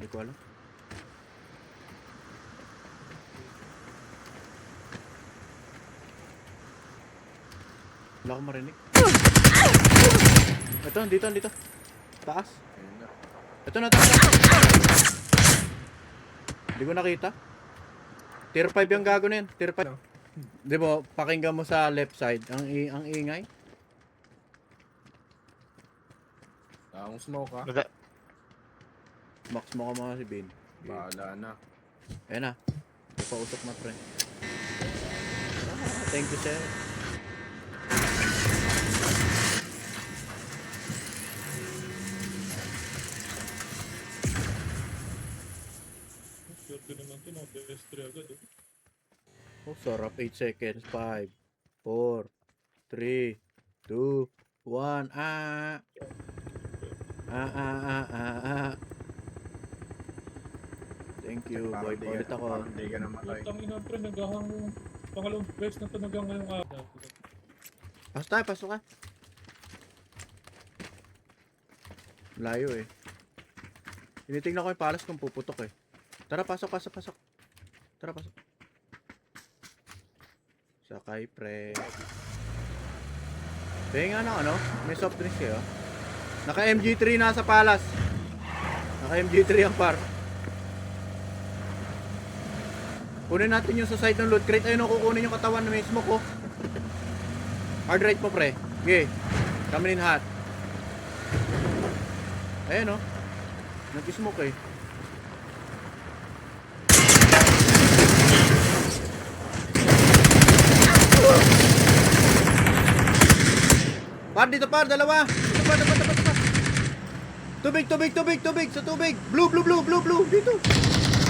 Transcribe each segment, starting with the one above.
Hindi ko alam. Wala akong marinig. Ito, dito. Taas. Ito na, taas. Hindi ko nakita. Tier 5 yung gago na yun. Tier 5. Di ba, pakinggan mo sa left side. Ang ingay. Akong smoke ha. Max mo ka mga si Ben. Bahala na. Ayan na. Ipausok na pre. Thank you sir. Swerte naman ito, mga best 3 agad eh. Oh, sarap. 8 seconds. 5, 4, 3, 2, 1. Thank you, boy. Ulit ako. Hindi ka namatay. Tangin na pre, naghahang pangalawang best na ito naghahang ngayong araw. Pasok ka. Layo eh. Tinitingnan ko yung palas kung puputok eh. Tara, pasok. Tara, pasok. Sakay, pre. Kaya nga ano, may soft drinks kayo. Naka MG3 nasa palas. Naka MG3 ang par. Kunin natin yung sa side ng loot crate. Ayun o, kukunin yung katawan na may smoke oh. Hard right mo pre. Okay. Coming in hot. Ayun o. Nag-smoke eh. Par dito par, dalawa. Dito par. Tubig. Sa tubig. Blue. Dito.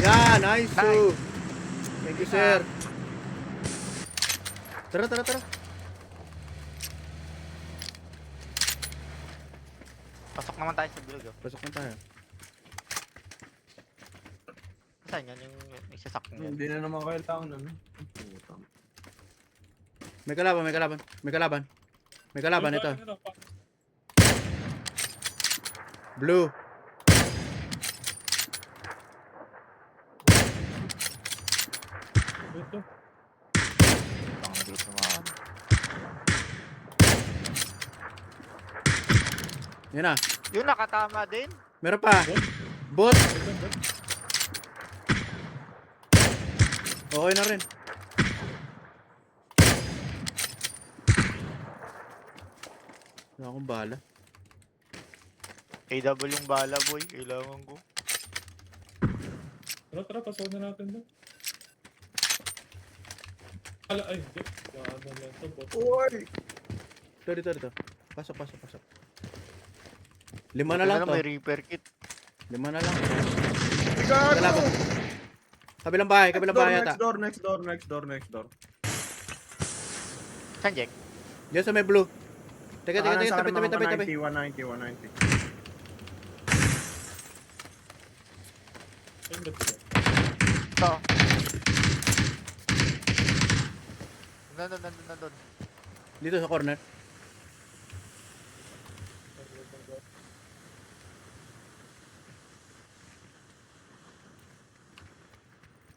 Yan, nice. Thank you, sir. Tara. Pasok naman tayo sa bilog oh. Pasok na tayo. Saan yan yung isasak mo yan? Hindi na naman kailangan ano. May kalaban ito. Blue. Ito. Pang dito naman. Yan na. Yun nakatama din. Meron pa. Bot. Okay na rin. Wala akong bala. AW yung bala boy. Kailangan ko. Tara, pasok na natin doon. Ay, hindi. Ano lang ito, bot. Uy! Dito. Pasok. 5 na lang to. May repair kit. 5 na lang. Gago! Kalaban. Kabilang bahay yata. Next door. Saan Jack? Diyan sa may blue. Teka, tabi. 190. Ay, hindi po. Ito. Nandun. Dito sa corner.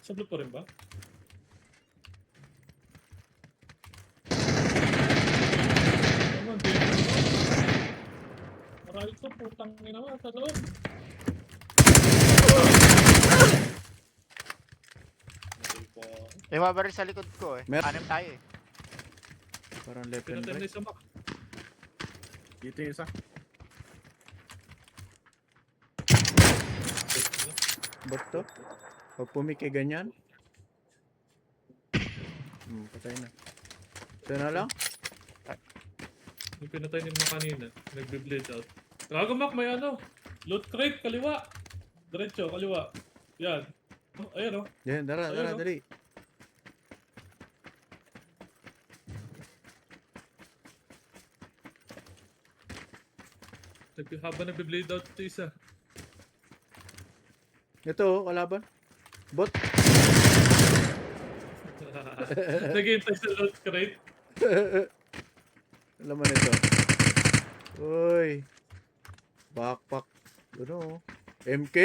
Sa blue pa rin ba? Naman, dito. Marami ito, putang ina mo, sa loob. May mabaril sa likod ko eh. Mer- Anim tayo eh. Parang left and Pinatay na right. isa mak. Dito yung isa. Bot to? Pag pumiki ganyan. Patay na. Ito na lang. Yung pinatay ni Mak kanina, nagbe-bleed out. Gago Mak, may ano? Loot crate, kaliwa. Diretso, kaliwa. Yan. Ayan o. Yan, dara, Ayun, oh. dali. Habang nagbe-bleed out ito isa. Ito, kalaban. Bot. Naghihintay sa loot crate. Alam mo nito. Uy. Backpack. Ano? MK?